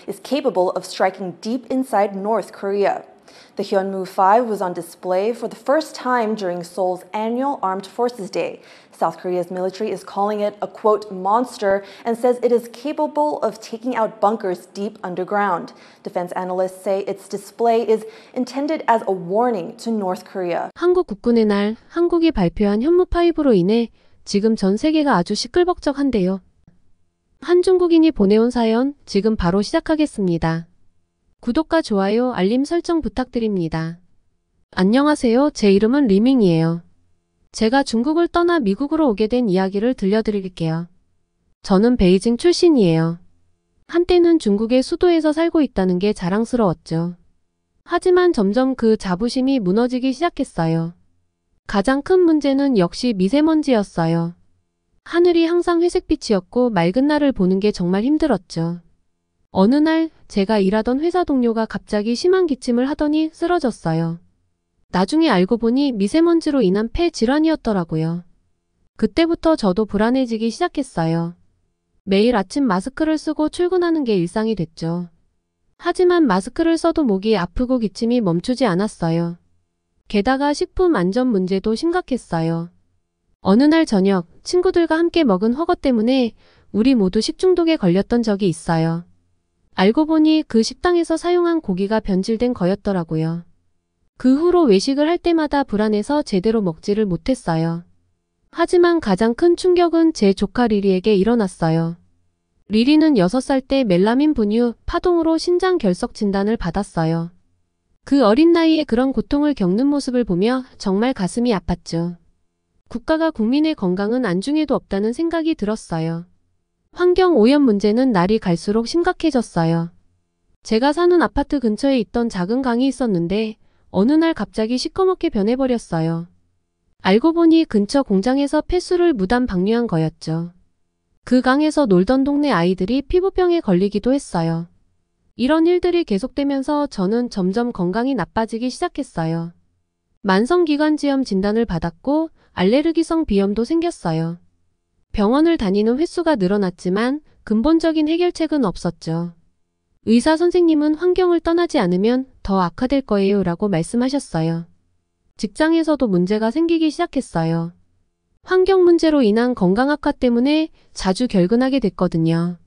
is capable of striking deep inside North Korea. The Hyunmoo 5 was on display for the first time during Seoul's annual Armed Forces Day. South Korea's military is calling it a, quote, monster and says it is capable of taking out bunkers deep underground. Defense analysts say its display is intended as a warning to North Korea. 한국 국군의 날, 한국이 발표한 현무5로 인해 지금 전 세계가 아주 시끌벅적한데요. 한중국인이 보내온 사연 지금 바로 시작하겠습니다. 구독과 좋아요, 알림 설정 부탁드립니다. 안녕하세요. 제 이름은 리밍이에요. 제가 중국을 떠나 미국으로 오게 된 이야기를 들려드릴게요. 저는 베이징 출신이에요. 한때는 중국의 수도에서 살고 있다는 게 자랑스러웠죠. 하지만 점점 그 자부심이 무너지기 시작했어요. 가장 큰 문제는 역시 미세먼지였어요. 하늘이 항상 회색빛이었고 맑은 날을 보는 게 정말 힘들었죠. 어느 날 제가 일하던 회사 동료가 갑자기 심한 기침을 하더니 쓰러졌어요. 나중에 알고 보니 미세먼지로 인한 폐 질환이었더라고요. 그때부터 저도 불안해지기 시작했어요. 매일 아침 마스크를 쓰고 출근하는 게 일상이 됐죠. 하지만 마스크를 써도 목이 아프고 기침이 멈추지 않았어요. 게다가 식품 안전 문제도 심각했어요. 어느 날 저녁 친구들과 함께 먹은 훠궈 때문에 우리 모두 식중독에 걸렸던 적이 있어요. 알고 보니 그 식당에서 사용한 고기가 변질된 거였더라고요. 그 후로 외식을 할 때마다 불안해서 제대로 먹지를 못했어요. 하지만 가장 큰 충격은 제 조카 리리에게 일어났어요. 리리는 6살 때 멜라민 분유, 파동으로 신장 결석 진단을 받았어요. 그 어린 나이에 그런 고통을 겪는 모습을 보며 정말 가슴이 아팠죠. 국가가 국민의 건강은 안중에도 없다는 생각이 들었어요. 환경 오염 문제는 날이 갈수록 심각해졌어요. 제가 사는 아파트 근처에 있던 작은 강이 있었는데 어느 날 갑자기 시커멓게 변해버렸어요. 알고 보니 근처 공장에서 폐수를 무단 방류한 거였죠. 그 강에서 놀던 동네 아이들이 피부병에 걸리기도 했어요. 이런 일들이 계속되면서 저는 점점 건강이 나빠지기 시작했어요. 만성기관지염 진단을 받았고 알레르기성 비염도 생겼어요. 병원을 다니는 횟수가 늘어났지만 근본적인 해결책은 없었죠. 의사 선생님은 환경을 떠나지 않으면 더 악화될 거예요 라고 말씀하셨어요. 직장에서도 문제가 생기기 시작했어요. 환경 문제로 인한 건강 악화 때문에 자주 결근하게 됐거든요.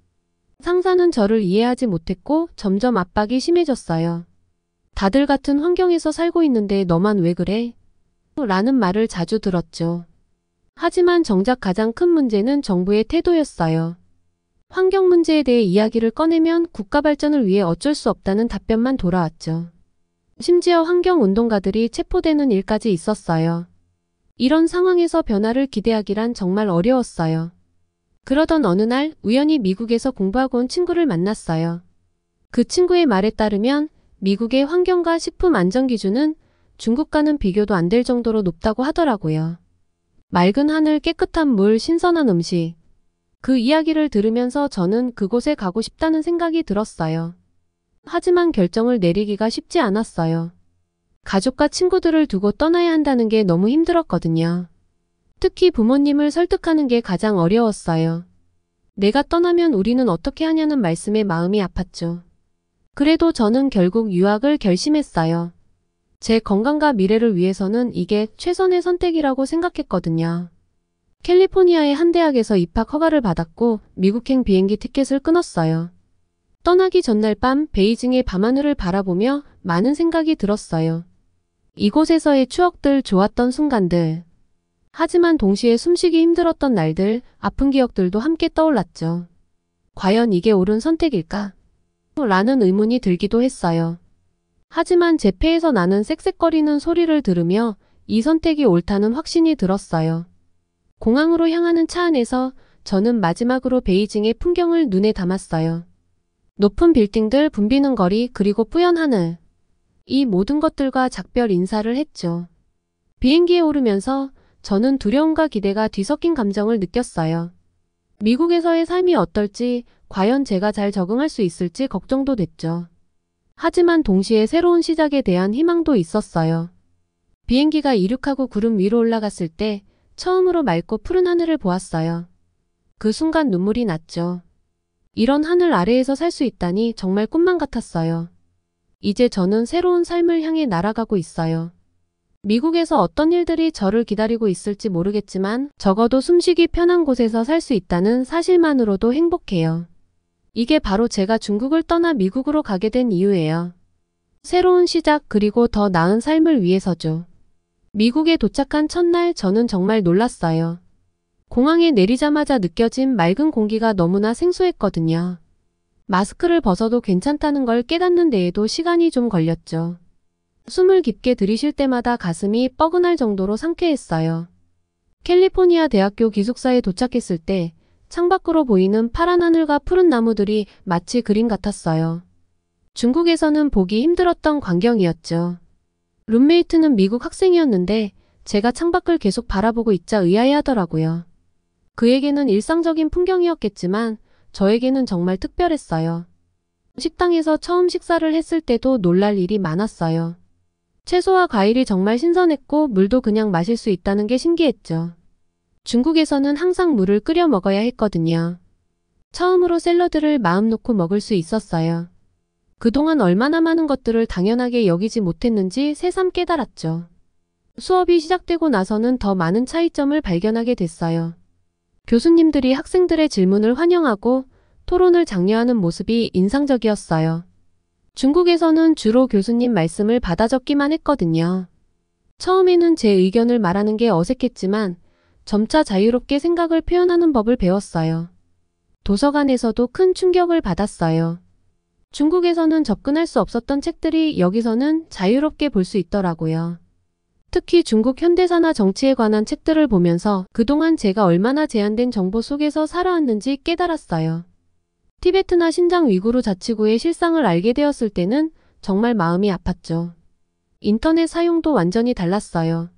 상사는 저를 이해하지 못했고 점점 압박이 심해졌어요. 다들 같은 환경에서 살고 있는데 너만 왜 그래? 라는 말을 자주 들었죠. 하지만 정작 가장 큰 문제는 정부의 태도였어요. 환경 문제에 대해 이야기를 꺼내면 국가 발전을 위해 어쩔 수 없다는 답변만 돌아왔죠. 심지어 환경운동가들이 체포되는 일까지 있었어요. 이런 상황에서 변화를 기대하기란 정말 어려웠어요. 그러던 어느 날 우연히 미국에서 공부하고 온 친구를 만났어요. 그 친구의 말에 따르면 미국의 환경과 식품 안전 기준은 중국과는 비교도 안 될 정도로 높다고 하더라고요. 맑은 하늘, 깨끗한 물, 신선한 음식. 그 이야기를 들으면서 저는 그곳에 가고 싶다는 생각이 들었어요. 하지만 결정을 내리기가 쉽지 않았어요. 가족과 친구들을 두고 떠나야 한다는 게 너무 힘들었거든요. 특히 부모님을 설득하는 게 가장 어려웠어요. 내가 떠나면 우리는 어떻게 하냐는 말씀에 마음이 아팠죠. 그래도 저는 결국 유학을 결심했어요. 제 건강과 미래를 위해서는 이게 최선의 선택이라고 생각했거든요. 캘리포니아의 한 대학에서 입학 허가를 받았고 미국행 비행기 티켓을 끊었어요. 떠나기 전날 밤 베이징의 밤하늘을 바라보며 많은 생각이 들었어요. 이곳에서의 추억들, 좋았던 순간들. 하지만 동시에 숨쉬기 힘들었던 날들, 아픈 기억들도 함께 떠올랐죠. 과연 이게 옳은 선택일까? 라는 의문이 들기도 했어요. 하지만 제 폐에서 나는 쌕쌕거리는 소리를 들으며 이 선택이 옳다는 확신이 들었어요. 공항으로 향하는 차 안에서 저는 마지막으로 베이징의 풍경을 눈에 담았어요. 높은 빌딩들, 붐비는 거리, 그리고 뿌연 하늘. 이 모든 것들과 작별 인사를 했죠. 비행기에 오르면서 저는 두려움과 기대가 뒤섞인 감정을 느꼈어요. 미국에서의 삶이 어떨지, 과연 제가 잘 적응할 수 있을지 걱정도 됐죠. 하지만 동시에 새로운 시작에 대한 희망도 있었어요. 비행기가 이륙하고 구름 위로 올라갔을 때 처음으로 맑고 푸른 하늘을 보았어요. 그 순간 눈물이 났죠. 이런 하늘 아래에서 살 수 있다니 정말 꿈만 같았어요. 이제 저는 새로운 삶을 향해 날아가고 있어요. 미국에서 어떤 일들이 저를 기다리고 있을지 모르겠지만 적어도 숨쉬기 편한 곳에서 살 수 있다는 사실만으로도 행복해요. 이게 바로 제가 중국을 떠나 미국으로 가게 된 이유예요. 새로운 시작 그리고 더 나은 삶을 위해서죠. 미국에 도착한 첫날 저는 정말 놀랐어요. 공항에 내리자마자 느껴진 맑은 공기가 너무나 생소했거든요. 마스크를 벗어도 괜찮다는 걸 깨닫는 데에도 시간이 좀 걸렸죠. 숨을 깊게 들이쉴 때마다 가슴이 뻐근할 정도로 상쾌했어요. 캘리포니아 대학교 기숙사에 도착했을 때 창밖으로 보이는 파란 하늘과 푸른 나무들이 마치 그림 같았어요. 중국에서는 보기 힘들었던 광경이었죠. 룸메이트는 미국 학생이었는데 제가 창밖을 계속 바라보고 있자 의아해하더라고요. 그에게는 일상적인 풍경이었겠지만 저에게는 정말 특별했어요. 식당에서 처음 식사를 했을 때도 놀랄 일이 많았어요. 채소와 과일이 정말 신선했고 물도 그냥 마실 수 있다는 게 신기했죠. 중국에서는 항상 물을 끓여 먹어야 했거든요. 처음으로 샐러드를 마음 놓고 먹을 수 있었어요. 그동안 얼마나 많은 것들을 당연하게 여기지 못했는지 새삼 깨달았죠. 수업이 시작되고 나서는 더 많은 차이점을 발견하게 됐어요. 교수님들이 학생들의 질문을 환영하고 토론을 장려하는 모습이 인상적이었어요. 중국에서는 주로 교수님 말씀을 받아 적기만 했거든요. 처음에는 제 의견을 말하는 게 어색했지만 점차 자유롭게 생각을 표현하는 법을 배웠어요. 도서관에서도 큰 충격을 받았어요. 중국에서는 접근할 수 없었던 책들이 여기서는 자유롭게 볼 수 있더라고요. 특히 중국 현대사나 정치에 관한 책들을 보면서 그동안 제가 얼마나 제한된 정보 속에서 살아왔는지 깨달았어요. 티베트나 신장 위구르 자치구의 실상을 알게 되었을 때는 정말 마음이 아팠죠. 인터넷 사용도 완전히 달랐어요.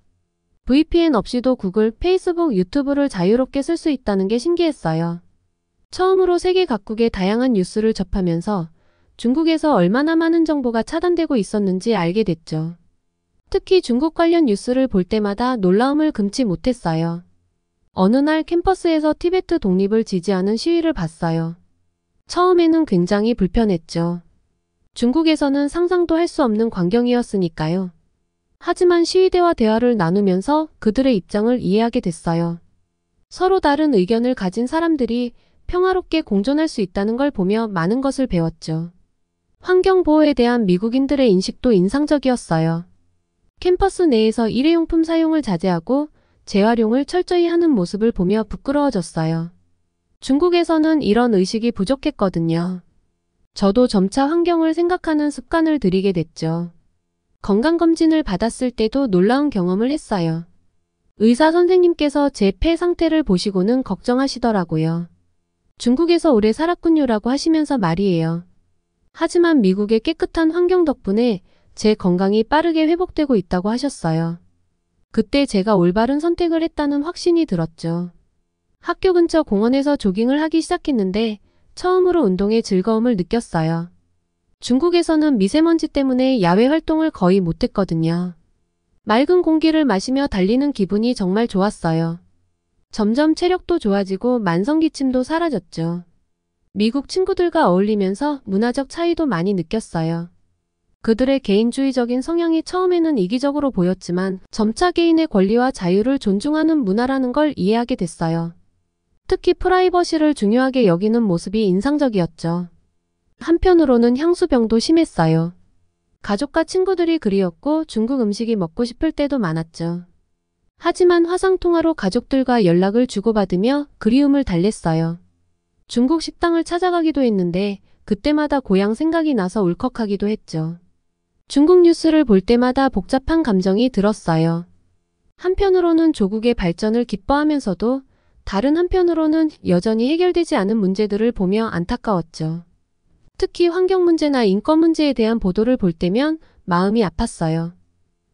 VPN 없이도 구글, 페이스북, 유튜브를 자유롭게 쓸 수 있다는 게 신기했어요. 처음으로 세계 각국의 다양한 뉴스를 접하면서 중국에서 얼마나 많은 정보가 차단되고 있었는지 알게 됐죠. 특히 중국 관련 뉴스를 볼 때마다 놀라움을 금치 못했어요. 어느 날 캠퍼스에서 티베트 독립을 지지하는 시위를 봤어요. 처음에는 굉장히 불편했죠. 중국에서는 상상도 할 수 없는 광경이었으니까요. 하지만 시위대와 대화를 나누면서 그들의 입장을 이해하게 됐어요. 서로 다른 의견을 가진 사람들이 평화롭게 공존할 수 있다는 걸 보며 많은 것을 배웠죠. 환경보호에 대한 미국인들의 인식도 인상적이었어요. 캠퍼스 내에서 일회용품 사용을 자제하고 재활용을 철저히 하는 모습을 보며 부끄러워졌어요. 중국에서는 이런 의식이 부족했거든요. 저도 점차 환경을 생각하는 습관을 들이게 됐죠. 건강검진을 받았을 때도 놀라운 경험을 했어요. 의사 선생님께서 제 폐 상태를 보시고는 걱정하시더라고요. 중국에서 오래 살았군요라고 하시면서 말이에요. 하지만 미국의 깨끗한 환경 덕분에 제 건강이 빠르게 회복되고 있다고 하셨어요. 그때 제가 올바른 선택을 했다는 확신이 들었죠. 학교 근처 공원에서 조깅을 하기 시작했는데 처음으로 운동의 즐거움을 느꼈어요. 중국에서는 미세먼지 때문에 야외 활동을 거의 못했거든요. 맑은 공기를 마시며 달리는 기분이 정말 좋았어요. 점점 체력도 좋아지고 만성기침도 사라졌죠. 미국 친구들과 어울리면서 문화적 차이도 많이 느꼈어요. 그들의 개인주의적인 성향이 처음에는 이기적으로 보였지만 점차 개인의 권리와 자유를 존중하는 문화라는 걸 이해하게 됐어요. 특히 프라이버시를 중요하게 여기는 모습이 인상적이었죠. 한편으로는 향수병도 심했어요. 가족과 친구들이 그리웠고 중국 음식이 먹고 싶을 때도 많았죠. 하지만 화상통화로 가족들과 연락을 주고받으며 그리움을 달랬어요. 중국 식당을 찾아가기도 했는데 그때마다 고향 생각이 나서 울컥하기도 했죠. 중국 뉴스를 볼 때마다 복잡한 감정이 들었어요. 한편으로는 조국의 발전을 기뻐하면서도 다른 한편으로는 여전히 해결되지 않은 문제들을 보며 안타까웠죠. 특히 환경 문제나 인권 문제에 대한 보도를 볼 때면 마음이 아팠어요.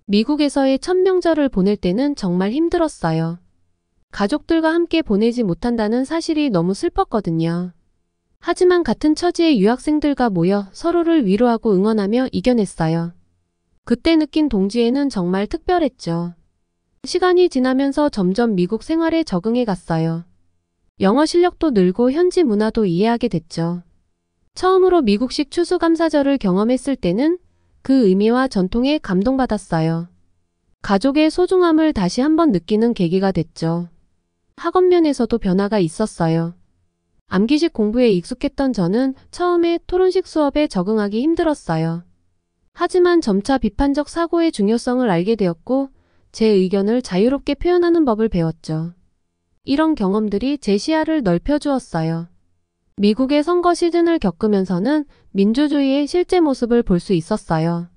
미국에서의 첫 명절을 보낼 때는 정말 힘들었어요. 가족들과 함께 보내지 못한다는 사실이 너무 슬펐거든요. 하지만 같은 처지의 유학생들과 모여 서로를 위로하고 응원하며 이겨냈어요. 그때 느낀 동지애는 정말 특별했죠. 시간이 지나면서 점점 미국 생활에 적응해 갔어요. 영어 실력도 늘고 현지 문화도 이해하게 됐죠. 처음으로 미국식 추수감사절을 경험했을 때는 그 의미와 전통에 감동받았어요. 가족의 소중함을 다시 한번 느끼는 계기가 됐죠. 학업 면에서도 변화가 있었어요. 암기식 공부에 익숙했던 저는 처음에 토론식 수업에 적응하기 힘들었어요. 하지만 점차 비판적 사고의 중요성을 알게 되었고 제 의견을 자유롭게 표현하는 법을 배웠죠. 이런 경험들이 제 시야를 넓혀주었어요. 미국의 선거 시즌을 겪으면서는 민주주의의 실제 모습을 볼 수 있었어요.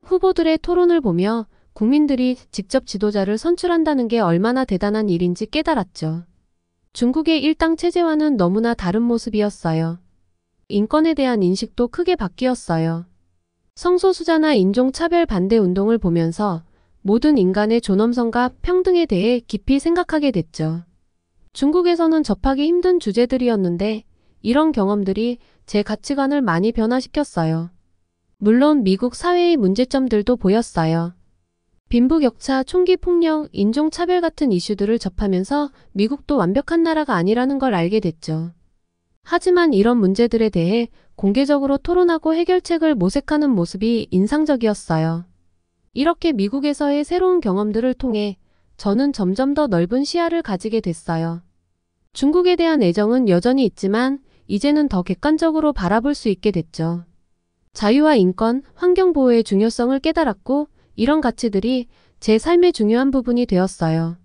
후보들의 토론을 보며 국민들이 직접 지도자를 선출한다는 게 얼마나 대단한 일인지 깨달았죠. 중국의 일당 체제와는 너무나 다른 모습이었어요. 인권에 대한 인식도 크게 바뀌었어요. 성소수자나 인종차별 반대 운동을 보면서 모든 인간의 존엄성과 평등에 대해 깊이 생각하게 됐죠. 중국에서는 접하기 힘든 주제들이었는데 이런 경험들이 제 가치관을 많이 변화시켰어요. 물론 미국 사회의 문제점들도 보였어요. 빈부격차, 총기폭력, 인종차별 같은 이슈들을 접하면서 미국도 완벽한 나라가 아니라는 걸 알게 됐죠. 하지만 이런 문제들에 대해 공개적으로 토론하고 해결책을 모색하는 모습이 인상적이었어요. 이렇게 미국에서의 새로운 경험들을 통해 저는 점점 더 넓은 시야를 가지게 됐어요. 중국에 대한 애정은 여전히 있지만 이제는 더 객관적으로 바라볼 수 있게 됐죠. 자유와 인권, 환경보호의 중요성을 깨달았고 이런 가치들이 제 삶의 중요한 부분이 되었어요.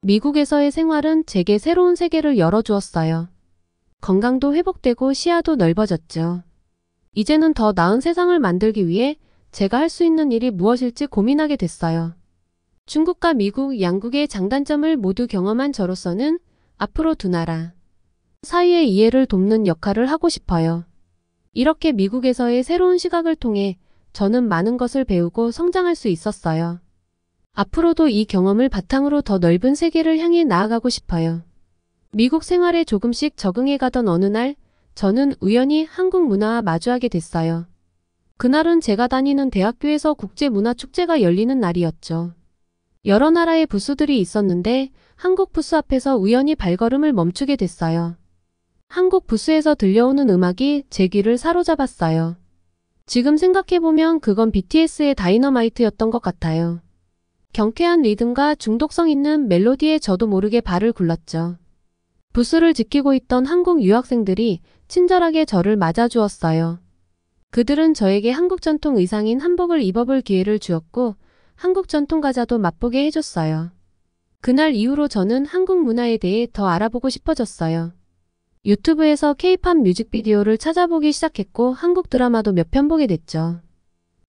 미국에서의 생활은 제게 새로운 세계를 열어주었어요. 건강도 회복되고 시야도 넓어졌죠. 이제는 더 나은 세상을 만들기 위해 제가 할 수 있는 일이 무엇일지 고민하게 됐어요. 중국과 미국 양국의 장단점을 모두 경험한 저로서는 앞으로 두 나라 사이의 이해를 돕는 역할을 하고 싶어요. 이렇게 미국에서의 새로운 시각을 통해 저는 많은 것을 배우고 성장할 수 있었어요. 앞으로도 이 경험을 바탕으로 더 넓은 세계를 향해 나아가고 싶어요. 미국 생활에 조금씩 적응해 가던 어느 날, 저는 우연히 한국 문화와 마주하게 됐어요. 그날은 제가 다니는 대학교에서 국제문화축제가 열리는 날이었죠. 여러 나라의 부스들이 있었는데 한국 부스 앞에서 우연히 발걸음을 멈추게 됐어요. 한국 부스에서 들려오는 음악이 제 귀를 사로잡았어요. 지금 생각해보면 그건 BTS의 다이너마이트였던 것 같아요. 경쾌한 리듬과 중독성 있는 멜로디에 저도 모르게 발을 굴렀죠. 부스를 지키고 있던 한국 유학생들이 친절하게 저를 맞아주었어요. 그들은 저에게 한국 전통 의상인 한복을 입어볼 기회를 주었고 한국 전통 과자도 맛보게 해줬어요. 그날 이후로 저는 한국 문화에 대해 더 알아보고 싶어졌어요. 유튜브에서 K-팝 뮤직비디오를 찾아보기 시작했고 한국 드라마도 몇 편 보게 됐죠.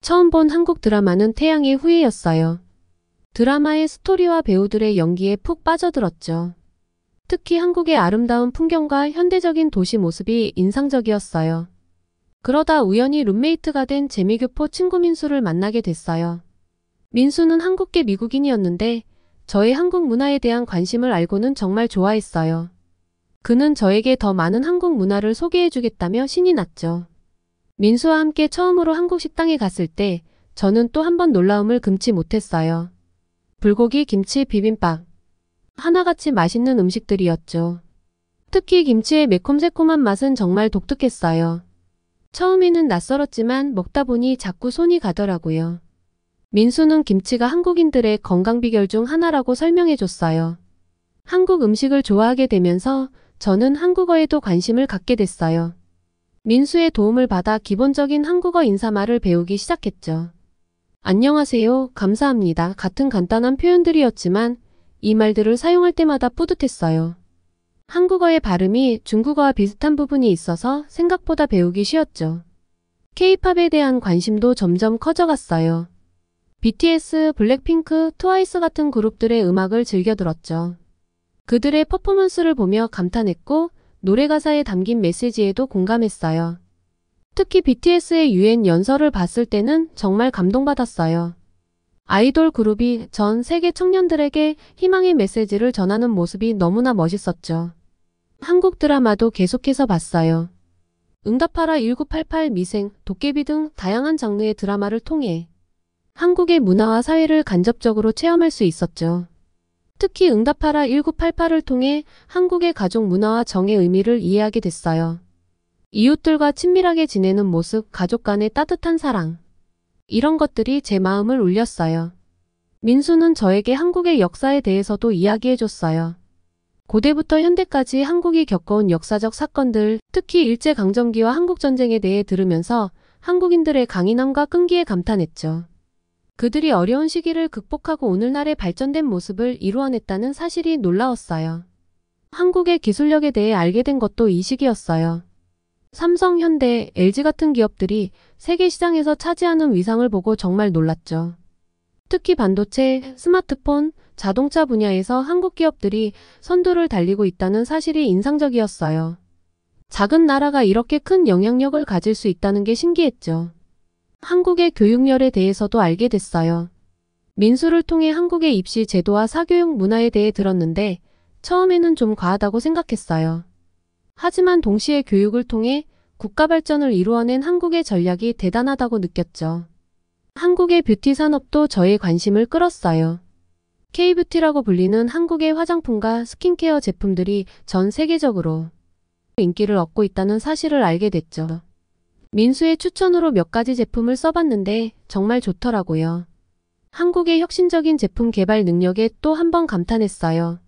처음 본 한국 드라마는 태양의 후예였어요. 드라마의 스토리와 배우들의 연기에 푹 빠져들었죠. 특히 한국의 아름다운 풍경과 현대적인 도시 모습이 인상적이었어요. 그러다 우연히 룸메이트가 된 재미교포 친구 민수를 만나게 됐어요. 민수는 한국계 미국인이었는데 저의 한국 문화에 대한 관심을 알고는 정말 좋아했어요. 그는 저에게 더 많은 한국 문화를 소개해주겠다며 신이 났죠. 민수와 함께 처음으로 한국 식당에 갔을 때 저는 또 한 번 놀라움을 금치 못했어요. 불고기, 김치, 비빔밥. 하나같이 맛있는 음식들이었죠. 특히 김치의 매콤새콤한 맛은 정말 독특했어요. 처음에는 낯설었지만 먹다 보니 자꾸 손이 가더라고요. 민수는 김치가 한국인들의 건강 비결 중 하나라고 설명해줬어요. 한국 음식을 좋아하게 되면서 저는 한국어에도 관심을 갖게 됐어요. 민수의 도움을 받아 기본적인 한국어 인사말을 배우기 시작했죠. 안녕하세요, 감사합니다 같은 간단한 표현들이었지만 이 말들을 사용할 때마다 뿌듯했어요. 한국어의 발음이 중국어와 비슷한 부분이 있어서 생각보다 배우기 쉬웠죠. K-팝에 대한 관심도 점점 커져갔어요. BTS, 블랙핑크, 트와이스 같은 그룹들의 음악을 즐겨 들었죠. 그들의 퍼포먼스를 보며 감탄했고 노래 가사에 담긴 메시지에도 공감했어요. 특히 BTS의 유엔 연설을 봤을 때는 정말 감동받았어요. 아이돌 그룹이 전 세계 청년들에게 희망의 메시지를 전하는 모습이 너무나 멋있었죠. 한국 드라마도 계속해서 봤어요. 응답하라 1988, 미생, 도깨비 등 다양한 장르의 드라마를 통해 한국의 문화와 사회를 간접적으로 체험할 수 있었죠. 특히 응답하라 1988을 통해 한국의 가족 문화와 정의 의미를 이해하게 됐어요. 이웃들과 친밀하게 지내는 모습, 가족 간의 따뜻한 사랑. 이런 것들이 제 마음을 울렸어요. 민수는 저에게 한국의 역사에 대해서도 이야기해줬어요. 고대부터 현대까지 한국이 겪어온 역사적 사건들, 특히 일제강점기와 한국전쟁에 대해 들으면서 한국인들의 강인함과 끈기에 감탄했죠. 그들이 어려운 시기를 극복하고 오늘날의 발전된 모습을 이루어냈다는 사실이 놀라웠어요. 한국의 기술력에 대해 알게 된 것도 이 시기였어요. 삼성, 현대, LG 같은 기업들이 세계 시장에서 차지하는 위상을 보고 정말 놀랐죠. 특히 반도체, 스마트폰, 자동차 분야에서 한국 기업들이 선두를 달리고 있다는 사실이 인상적이었어요. 작은 나라가 이렇게 큰 영향력을 가질 수 있다는 게 신기했죠. 한국의 교육열에 대해서도 알게 됐어요. 민수를 통해 한국의 입시 제도와 사교육 문화에 대해 들었는데 처음에는 좀 과하다고 생각했어요. 하지만 동시에 교육을 통해 국가 발전을 이루어낸 한국의 전략이 대단하다고 느꼈죠. 한국의 뷰티 산업도 저의 관심을 끌었어요. K뷰티라고 불리는 한국의 화장품과 스킨케어 제품들이 전 세계적으로 인기를 얻고 있다는 사실을 알게 됐죠. 민수의 추천으로 몇 가지 제품을 써봤는데 정말 좋더라고요. 한국의 혁신적인 제품 개발 능력에 또 한 번 감탄했어요.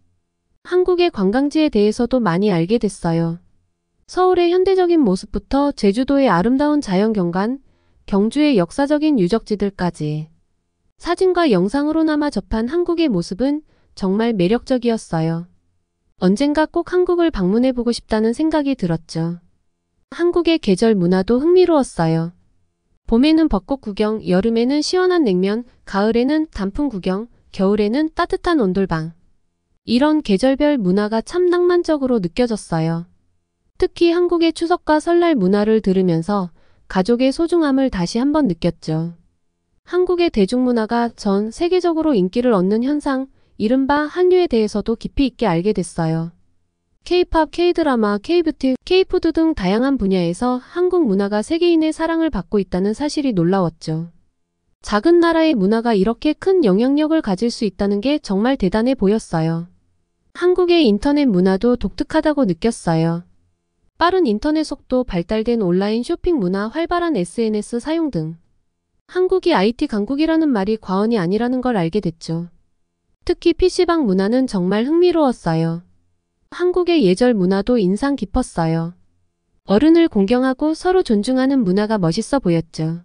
한국의 관광지에 대해서도 많이 알게 됐어요. 서울의 현대적인 모습부터 제주도의 아름다운 자연경관, 경주의 역사적인 유적지들까지 사진과 영상으로나마 접한 한국의 모습은 정말 매력적이었어요. 언젠가 꼭 한국을 방문해보고 싶다는 생각이 들었죠. 한국의 계절 문화도 흥미로웠어요. 봄에는 벚꽃 구경, 여름에는 시원한 냉면, 가을에는 단풍 구경, 겨울에는 따뜻한 온돌방. 이런 계절별 문화가 참 낭만적으로 느껴졌어요. 특히 한국의 추석과 설날 문화를 들으면서 가족의 소중함을 다시 한번 느꼈죠. 한국의 대중문화가 전 세계적으로 인기를 얻는 현상, 이른바 한류에 대해서도 깊이 있게 알게 됐어요. K-팝, K-드라마, K-뷰티, K-푸드 등 다양한 분야에서 한국 문화가 세계인의 사랑을 받고 있다는 사실이 놀라웠죠. 작은 나라의 문화가 이렇게 큰 영향력을 가질 수 있다는 게 정말 대단해 보였어요. 한국의 인터넷 문화도 독특하다고 느꼈어요. 빠른 인터넷 속도, 발달된 온라인 쇼핑 문화, 활발한 SNS 사용 등 한국이 IT 강국이라는 말이 과언이 아니라는 걸 알게 됐죠. 특히 PC방 문화는 정말 흥미로웠어요. 한국의 예절 문화도 인상 깊었어요. 어른을 공경하고 서로 존중하는 문화가 멋있어 보였죠.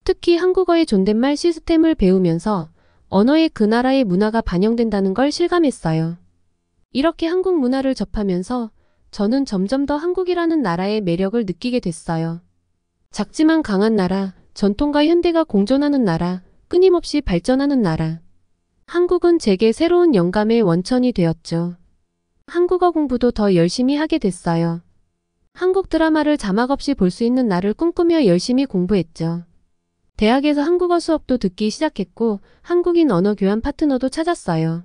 특히 한국어의 존댓말 시스템을 배우면서 언어에 그 나라의 문화가 반영된다는 걸 실감했어요. 이렇게 한국 문화를 접하면서 저는 점점 더 한국이라는 나라의 매력을 느끼게 됐어요. 작지만 강한 나라, 전통과 현대가 공존하는 나라, 끊임없이 발전하는 나라. 한국은 제게 새로운 영감의 원천이 되었죠. 한국어 공부도 더 열심히 하게 됐어요. 한국 드라마를 자막 없이 볼 수 있는 날을 꿈꾸며 열심히 공부했죠. 대학에서 한국어 수업도 듣기 시작했고 한국인 언어 교환 파트너도 찾았어요.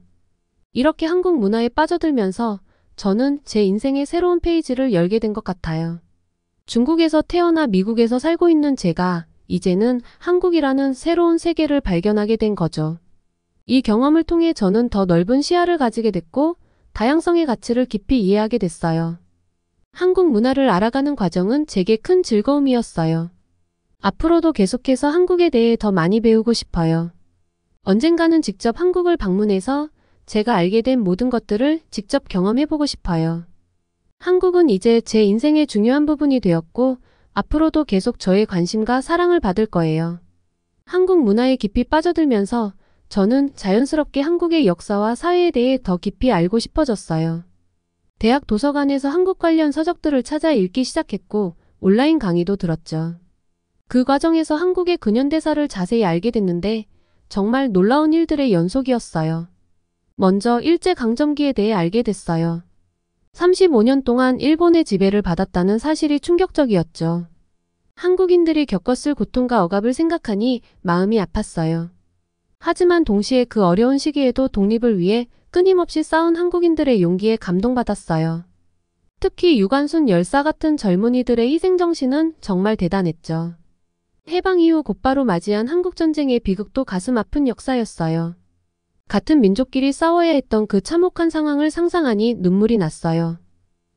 이렇게 한국 문화에 빠져들면서 저는 제 인생의 새로운 페이지를 열게 된 것 같아요. 중국에서 태어나 미국에서 살고 있는 제가 이제는 한국이라는 새로운 세계를 발견하게 된 거죠. 이 경험을 통해 저는 더 넓은 시야를 가지게 됐고 다양성의 가치를 깊이 이해하게 됐어요. 한국 문화를 알아가는 과정은 제게 큰 즐거움이었어요. 앞으로도 계속해서 한국에 대해 더 많이 배우고 싶어요. 언젠가는 직접 한국을 방문해서 제가 알게 된 모든 것들을 직접 경험해보고 싶어요. 한국은 이제 제 인생의 중요한 부분이 되었고 앞으로도 계속 저의 관심과 사랑을 받을 거예요. 한국 문화에 깊이 빠져들면서 저는 자연스럽게 한국의 역사와 사회에 대해 더 깊이 알고 싶어졌어요. 대학 도서관에서 한국 관련 서적들을 찾아 읽기 시작했고 온라인 강의도 들었죠. 그 과정에서 한국의 근현대사를 자세히 알게 됐는데 정말 놀라운 일들의 연속이었어요. 먼저 일제강점기에 대해 알게 됐어요. 35년 동안 일본의 지배를 받았다는 사실이 충격적이었죠. 한국인들이 겪었을 고통과 억압을 생각하니 마음이 아팠어요. 하지만 동시에 그 어려운 시기에도 독립을 위해 끊임없이 싸운 한국인들의 용기에 감동받았어요. 특히 유관순 열사 같은 젊은이들의 희생정신은 정말 대단했죠. 해방 이후 곧바로 맞이한 한국전쟁의 비극도 가슴 아픈 역사였어요. 같은 민족끼리 싸워야 했던 그 참혹한 상황을 상상하니 눈물이 났어요.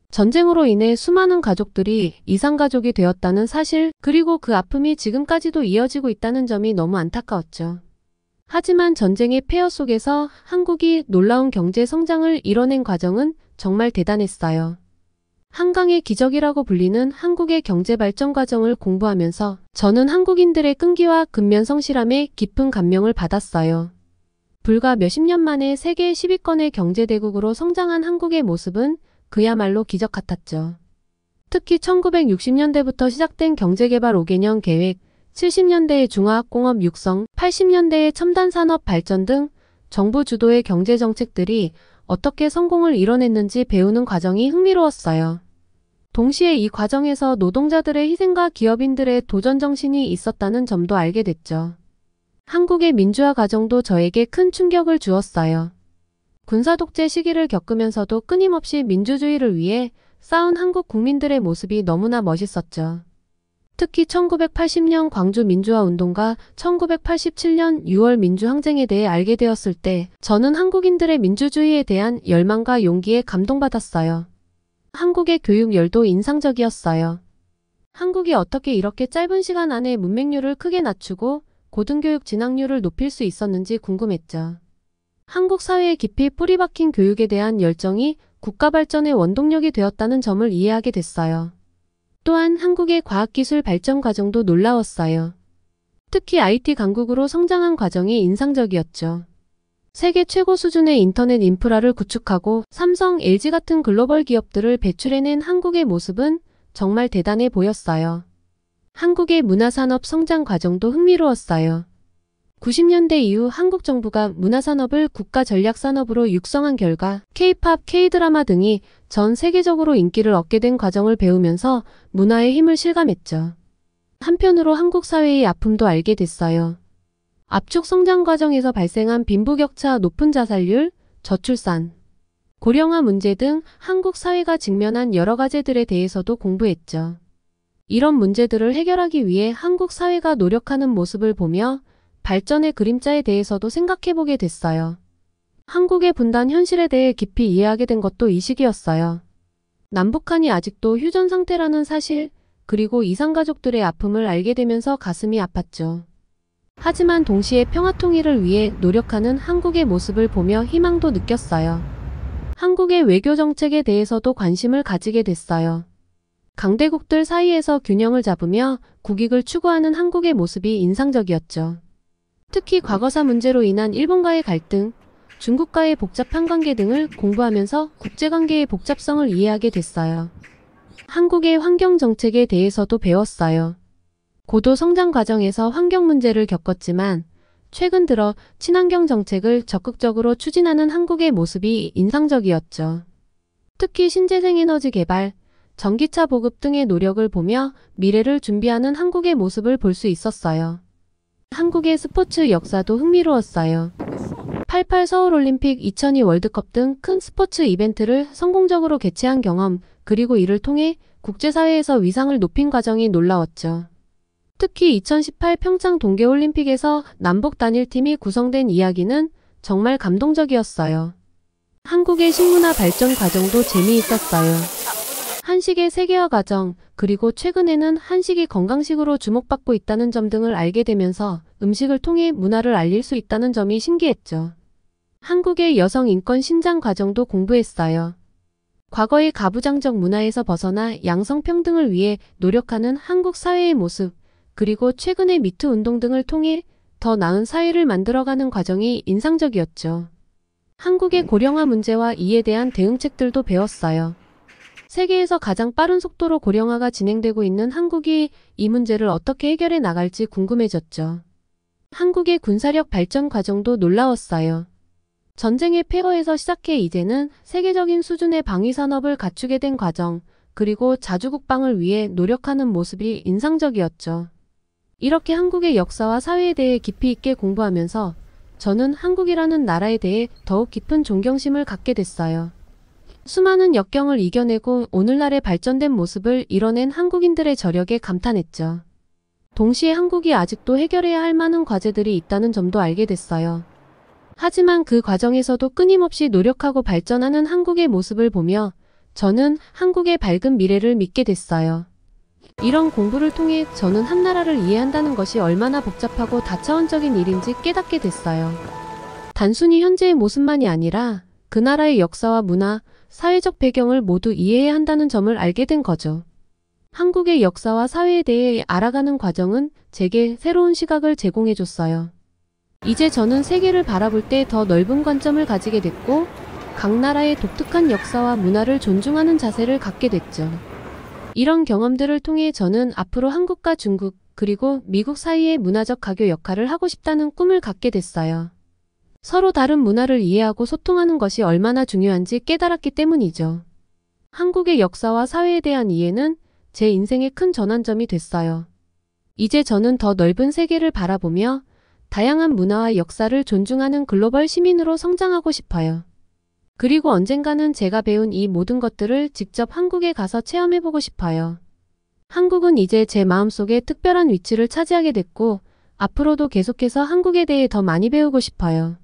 전쟁으로 인해 수많은 가족들이 이산가족이 되었다는 사실, 그리고 그 아픔이 지금까지도 이어지고 있다는 점이 너무 안타까웠죠. 하지만 전쟁의 폐허 속에서 한국이 놀라운 경제 성장을 이뤄낸 과정은 정말 대단했어요. 한강의 기적이라고 불리는 한국의 경제 발전 과정을 공부하면서 저는 한국인들의 끈기와 근면 성실함에 깊은 감명을 받았어요. 불과 몇십 년 만에 세계 10위권의 경제대국으로 성장한 한국의 모습은 그야말로 기적 같았죠. 특히 1960년대부터 시작된 경제개발 5개년 계획, 70년대의 중화학공업 육성, 80년대의 첨단산업 발전 등 정부 주도의 경제정책들이 어떻게 성공을 이뤄냈는지 배우는 과정이 흥미로웠어요. 동시에 이 과정에서 노동자들의 희생과 기업인들의 도전정신이 있었다는 점도 알게 됐죠. 한국의 민주화 과정도 저에게 큰 충격을 주었어요. 군사독재 시기를 겪으면서도 끊임없이 민주주의를 위해 싸운 한국 국민들의 모습이 너무나 멋있었죠. 특히 1980년 광주 민주화 운동과 1987년 6월 민주항쟁에 대해 알게 되었을 때 저는 한국인들의 민주주의에 대한 열망과 용기에 감동받았어요. 한국의 교육열도 인상적이었어요. 한국이 어떻게 이렇게 짧은 시간 안에 문맹률을 크게 낮추고 고등교육 진학률을 높일 수 있었는지 궁금했죠. 한국 사회에 깊이 뿌리박힌 교육에 대한 열정이 국가 발전의 원동력이 되었다는 점을 이해하게 됐어요. 또한 한국의 과학기술 발전 과정도 놀라웠어요. 특히 IT 강국으로 성장한 과정이 인상적이었죠. 세계 최고 수준의 인터넷 인프라를 구축하고 삼성, LG 같은 글로벌 기업들을 배출해낸 한국의 모습은 정말 대단해 보였어요. 한국의 문화산업 성장 과정도 흥미로웠어요. 90년대 이후 한국 정부가 문화산업을 국가전략산업으로 육성한 결과 K-팝, K-드라마 등이 전 세계적으로 인기를 얻게 된 과정을 배우면서 문화의 힘을 실감했죠. 한편으로 한국 사회의 아픔도 알게 됐어요. 압축 성장 과정에서 발생한 빈부격차, 높은 자살률, 저출산, 고령화 문제 등 한국 사회가 직면한 여러 가지들에 대해서도 공부했죠. 이런 문제들을 해결하기 위해 한국 사회가 노력하는 모습을 보며 발전의 그림자에 대해서도 생각해보게 됐어요. 한국의 분단 현실에 대해 깊이 이해하게 된 것도 이 시기였어요. 남북한이 아직도 휴전 상태라는 사실, 그리고 이산가족들의 아픔을 알게 되면서 가슴이 아팠죠. 하지만 동시에 평화통일을 위해 노력하는 한국의 모습을 보며 희망도 느꼈어요. 한국의 외교 정책에 대해서도 관심을 가지게 됐어요. 강대국들 사이에서 균형을 잡으며 국익을 추구하는 한국의 모습이 인상적이었죠. 특히 과거사 문제로 인한 일본과의 갈등, 중국과의 복잡한 관계 등을 공부하면서 국제관계의 복잡성을 이해하게 됐어요. 한국의 환경 정책에 대해서도 배웠어요. 고도 성장 과정에서 환경 문제를 겪었지만 최근 들어 친환경 정책을 적극적으로 추진하는 한국의 모습이 인상적이었죠. 특히 신재생에너지 개발, 전기차 보급 등의 노력을 보며 미래를 준비하는 한국의 모습을 볼 수 있었어요. 한국의 스포츠 역사도 흥미로웠어요. 88 서울올림픽, 2002 월드컵 등 큰 스포츠 이벤트를 성공적으로 개최한 경험, 그리고 이를 통해 국제사회에서 위상을 높인 과정이 놀라웠죠. 특히 2018 평창 동계올림픽에서 남북 단일팀이 구성된 이야기는 정말 감동적이었어요. 한국의 식문화 발전 과정도 재미있었어요. 한식의 세계화 과정, 그리고 최근에는 한식이 건강식으로 주목받고 있다는 점 등을 알게 되면서 음식을 통해 문화를 알릴 수 있다는 점이 신기했죠. 한국의 여성 인권 신장 과정도 공부했어요. 과거의 가부장적 문화에서 벗어나 양성평등을 위해 노력하는 한국 사회의 모습, 그리고 최근의 미투 운동 등을 통해 더 나은 사회를 만들어가는 과정이 인상적이었죠. 한국의 고령화 문제와 이에 대한 대응책들도 배웠어요. 세계에서 가장 빠른 속도로 고령화가 진행되고 있는 한국이 이 문제를 어떻게 해결해 나갈지 궁금해졌죠. 한국의 군사력 발전 과정도 놀라웠어요. 전쟁의 폐허에서 시작해 이제는 세계적인 수준의 방위산업을 갖추게 된 과정, 그리고 자주국방을 위해 노력하는 모습이 인상적이었죠. 이렇게 한국의 역사와 사회에 대해 깊이 있게 공부하면서 저는 한국이라는 나라에 대해 더욱 깊은 존경심을 갖게 됐어요. 수많은 역경을 이겨내고 오늘날의 발전된 모습을 이뤄낸 한국인들의 저력에 감탄했죠. 동시에 한국이 아직도 해결해야 할 많은 과제들이 있다는 점도 알게 됐어요. 하지만 그 과정에서도 끊임없이 노력하고 발전하는 한국의 모습을 보며 저는 한국의 밝은 미래를 믿게 됐어요. 이런 공부를 통해 저는 한 나라를 이해한다는 것이 얼마나 복잡하고 다차원적인 일인지 깨닫게 됐어요. 단순히 현재의 모습만이 아니라 그 나라의 역사와 문화, 사회적 배경을 모두 이해해야 한다는 점을 알게 된 거죠. 한국의 역사와 사회에 대해 알아가는 과정은 제게 새로운 시각을 제공해줬어요. 이제 저는 세계를 바라볼 때 더 넓은 관점을 가지게 됐고 각 나라의 독특한 역사와 문화를 존중하는 자세를 갖게 됐죠. 이런 경험들을 통해 저는 앞으로 한국과 중국 그리고 미국 사이의 문화적 가교 역할을 하고 싶다는 꿈을 갖게 됐어요. 서로 다른 문화를 이해하고 소통하는 것이 얼마나 중요한지 깨달았기 때문이죠. 한국의 역사와 사회에 대한 이해는 제 인생의 큰 전환점이 됐어요. 이제 저는 더 넓은 세계를 바라보며 다양한 문화와 역사를 존중하는 글로벌 시민으로 성장하고 싶어요. 그리고 언젠가는 제가 배운 이 모든 것들을 직접 한국에 가서 체험해보고 싶어요. 한국은 이제 제 마음속에 특별한 위치를 차지하게 됐고 앞으로도 계속해서 한국에 대해 더 많이 배우고 싶어요.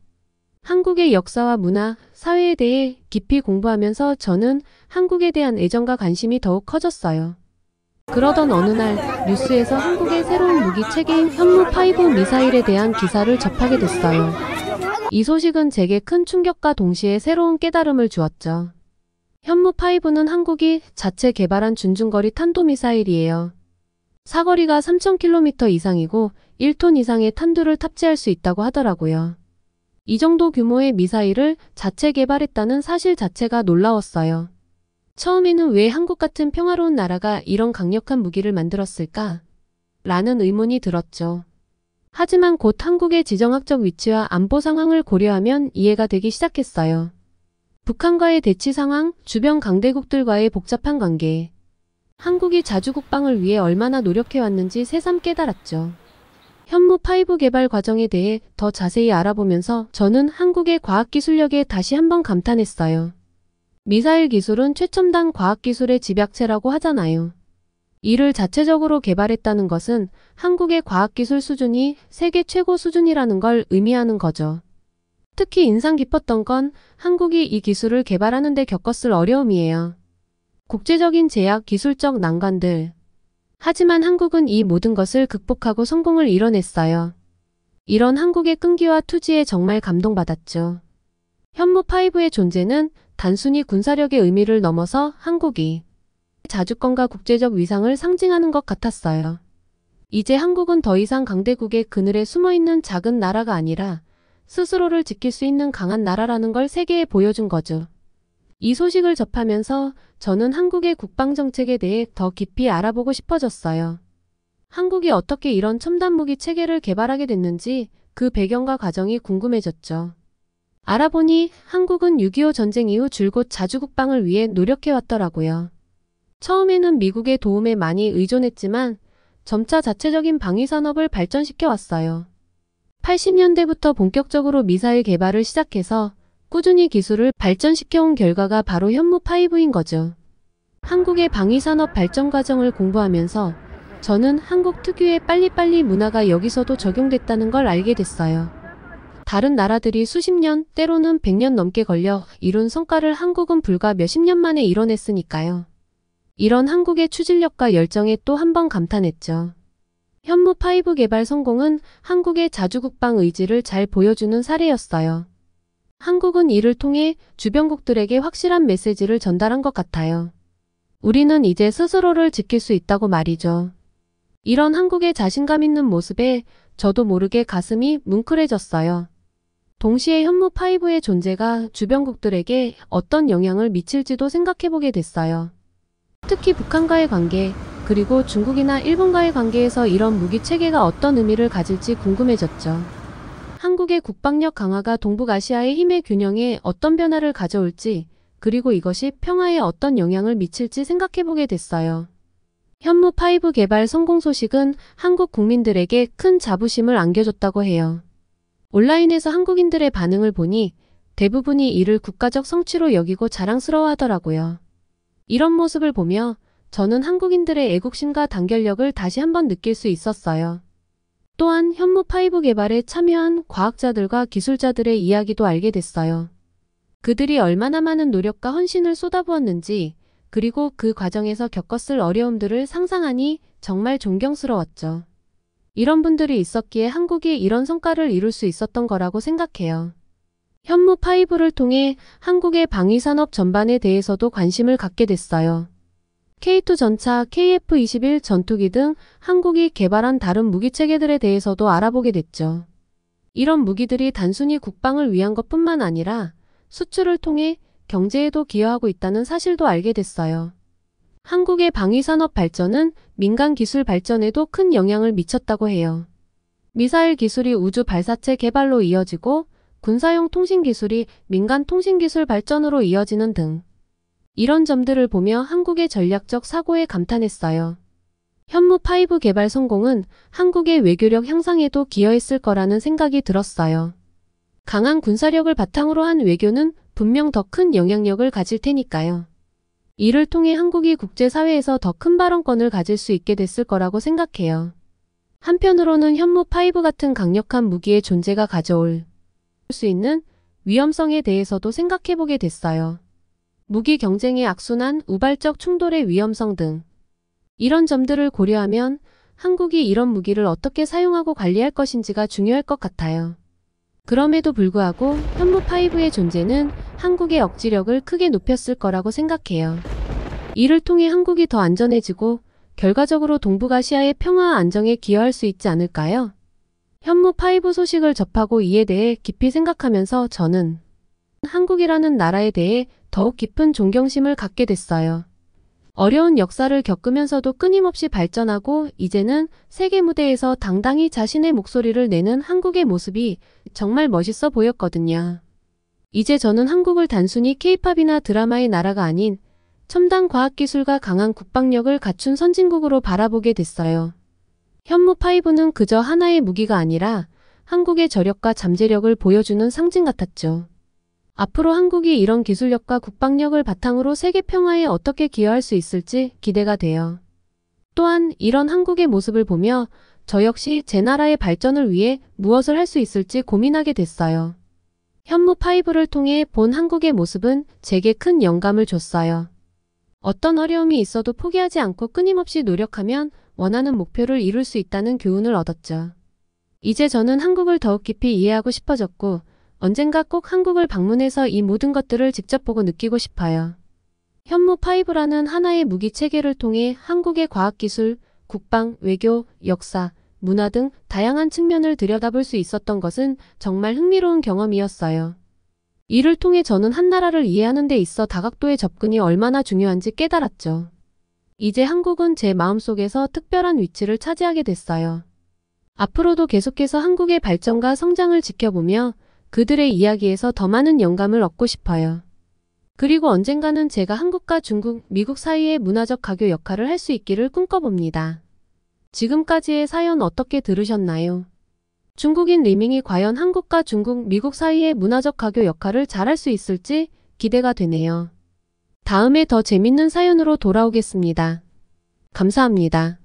한국의 역사와 문화, 사회에 대해 깊이 공부하면서 저는 한국에 대한 애정과 관심이 더욱 커졌어요. 그러던 어느 날 뉴스에서 한국의 새로운 무기 체계인 현무5 미사일에 대한 기사를 접하게 됐어요. 이 소식은 제게 큰 충격과 동시에 새로운 깨달음을 주었죠. 현무5는 한국이 자체 개발한 준중거리 탄도미사일이에요. 사거리가 3,000km 이상이고 1톤 이상의 탄두를 탑재할 수 있다고 하더라고요. 이 정도 규모의 미사일을 자체 개발했다는 사실 자체가 놀라웠어요. 처음에는 왜 한국 같은 평화로운 나라가 이런 강력한 무기를 만들었을까? 라는 의문이 들었죠. 하지만 곧 한국의 지정학적 위치와 안보 상황을 고려하면 이해가 되기 시작했어요. 북한과의 대치 상황, 주변 강대국들과의 복잡한 관계. 한국이 자주국방을 위해 얼마나 노력해왔는지 새삼 깨달았죠. 현무5 개발 과정에 대해 더 자세히 알아보면서 저는 한국의 과학기술력에 다시 한번 감탄했어요. 미사일 기술은 최첨단 과학기술의 집약체라고 하잖아요. 이를 자체적으로 개발했다는 것은 한국의 과학기술 수준이 세계 최고 수준이라는 걸 의미하는 거죠. 특히 인상 깊었던 건 한국이 이 기술을 개발하는 데 겪었을 어려움이에요. 국제적인 제약, 기술적 난관들. 하지만 한국은 이 모든 것을 극복하고 성공을 이뤄냈어요. 이런 한국의 끈기와 투지에 정말 감동받았죠. 현무5의 존재는 단순히 군사력의 의미를 넘어서 한국이 자주권과 국제적 위상을 상징하는 것 같았어요. 이제 한국은 더 이상 강대국의 그늘에 숨어있는 작은 나라가 아니라 스스로를 지킬 수 있는 강한 나라라는 걸 세계에 보여준 거죠. 이 소식을 접하면서 저는 한국의 국방정책에 대해 더 깊이 알아보고 싶어졌어요. 한국이 어떻게 이런 첨단 무기 체계를 개발하게 됐는지 그 배경과 과정이 궁금해졌죠. 알아보니 한국은 6.25 전쟁 이후 줄곧 자주국방을 위해 노력해왔더라고요. 처음에는 미국의 도움에 많이 의존했지만 점차 자체적인 방위산업을 발전시켜왔어요. 80년대부터 본격적으로 미사일 개발을 시작해서 꾸준히 기술을 발전시켜온 결과가 바로 현무5인 거죠. 한국의 방위산업 발전 과정을 공부하면서 저는 한국 특유의 빨리빨리 문화가 여기서도 적용됐다는 걸 알게 됐어요. 다른 나라들이 수십 년, 때로는 100년 넘게 걸려 이룬 성과를 한국은 불과 몇십 년 만에 이뤄냈으니까요. 이런 한국의 추진력과 열정에 또 한 번 감탄했죠. 현무5 개발 성공은 한국의 자주국방 의지를 잘 보여주는 사례였어요. 한국은 이를 통해 주변국들에게 확실한 메시지를 전달한 것 같아요. 우리는 이제 스스로를 지킬 수 있다고 말이죠. 이런 한국의 자신감 있는 모습에 저도 모르게 가슴이 뭉클해졌어요. 동시에 현무5의 존재가 주변국들에게 어떤 영향을 미칠지도 생각해보게 됐어요. 특히 북한과의 관계, 그리고 중국이나 일본과의 관계에서 이런 무기 체계가 어떤 의미를 가질지 궁금해졌죠. 한국의 국방력 강화가 동북아시아의 힘의 균형에 어떤 변화를 가져올지, 그리고 이것이 평화에 어떤 영향을 미칠지 생각해보게 됐어요. 현무5 개발 성공 소식은 한국 국민들에게 큰 자부심을 안겨줬다고 해요. 온라인에서 한국인들의 반응을 보니 대부분이 이를 국가적 성취로 여기고 자랑스러워하더라고요. 이런 모습을 보며 저는 한국인들의 애국심과 단결력을 다시 한번 느낄 수 있었어요. 또한 현무5 개발에 참여한 과학자들과 기술자들의 이야기도 알게 됐어요. 그들이 얼마나 많은 노력과 헌신을 쏟아부었는지, 그리고 그 과정에서 겪었을 어려움들을 상상하니 정말 존경스러웠죠. 이런 분들이 있었기에 한국이 이런 성과를 이룰 수 있었던 거라고 생각해요. 현무5를 통해 한국의 방위산업 전반에 대해서도 관심을 갖게 됐어요. K2 전차, KF-21 전투기 등 한국이 개발한 다른 무기체계들에 대해서도 알아보게 됐죠. 이런 무기들이 단순히 국방을 위한 것뿐만 아니라 수출을 통해 경제에도 기여하고 있다는 사실도 알게 됐어요. 한국의 방위산업 발전은 민간 기술 발전에도 큰 영향을 미쳤다고 해요. 미사일 기술이 우주 발사체 개발로 이어지고 군사용 통신 기술이 민간 통신 기술 발전으로 이어지는 등 이런 점들을 보며 한국의 전략적 사고에 감탄했어요. 현무5 개발 성공은 한국의 외교력 향상에도 기여했을 거라는 생각이 들었어요. 강한 군사력을 바탕으로 한 외교는 분명 더 큰 영향력을 가질 테니까요. 이를 통해 한국이 국제사회에서 더 큰 발언권을 가질 수 있게 됐을 거라고 생각해요. 한편으로는 현무5 같은 강력한 무기의 존재가 가져올 수 있는 위험성에 대해서도 생각해보게 됐어요. 무기 경쟁의 악순환, 우발적 충돌의 위험성 등 이런 점들을 고려하면 한국이 이런 무기를 어떻게 사용하고 관리할 것인지가 중요할 것 같아요. 그럼에도 불구하고 현무5의 존재는 한국의 억지력을 크게 높였을 거라고 생각해요. 이를 통해 한국이 더 안전해지고 결과적으로 동북아시아의 평화와 안정에 기여할 수 있지 않을까요? 현무5 소식을 접하고 이에 대해 깊이 생각하면서 저는 한국이라는 나라에 대해 더욱 깊은 존경심을 갖게 됐어요. 어려운 역사를 겪으면서도 끊임없이 발전하고 이제는 세계 무대에서 당당히 자신의 목소리를 내는 한국의 모습이 정말 멋있어 보였거든요. 이제 저는 한국을 단순히 K-팝이나 드라마의 나라가 아닌 첨단 과학기술과 강한 국방력을 갖춘 선진국으로 바라보게 됐어요. 현무5는 그저 하나의 무기가 아니라 한국의 저력과 잠재력을 보여주는 상징 같았죠. 앞으로 한국이 이런 기술력과 국방력을 바탕으로 세계 평화에 어떻게 기여할 수 있을지 기대가 돼요. 또한 이런 한국의 모습을 보며 저 역시 제 나라의 발전을 위해 무엇을 할 수 있을지 고민하게 됐어요. 현무5를 통해 본 한국의 모습은 제게 큰 영감을 줬어요. 어떤 어려움이 있어도 포기하지 않고 끊임없이 노력하면 원하는 목표를 이룰 수 있다는 교훈을 얻었죠. 이제 저는 한국을 더욱 깊이 이해하고 싶어졌고 언젠가 꼭 한국을 방문해서 이 모든 것들을 직접 보고 느끼고 싶어요. 현무5라는 하나의 무기 체계를 통해 한국의 과학기술, 국방, 외교, 역사, 문화 등 다양한 측면을 들여다볼 수 있었던 것은 정말 흥미로운 경험이었어요. 이를 통해 저는 한 나라를 이해하는 데 있어 다각도의 접근이 얼마나 중요한지 깨달았죠. 이제 한국은 제 마음속에서 특별한 위치를 차지하게 됐어요. 앞으로도 계속해서 한국의 발전과 성장을 지켜보며 그들의 이야기에서 더 많은 영감을 얻고 싶어요. 그리고 언젠가는 제가 한국과 중국, 미국 사이의 문화적 가교 역할을 할 수 있기를 꿈꿔봅니다. 지금까지의 사연 어떻게 들으셨나요? 중국인 리밍이 과연 한국과 중국, 미국 사이의 문화적 가교 역할을 잘할 수 있을지 기대가 되네요. 다음에 더 재밌는 사연으로 돌아오겠습니다. 감사합니다.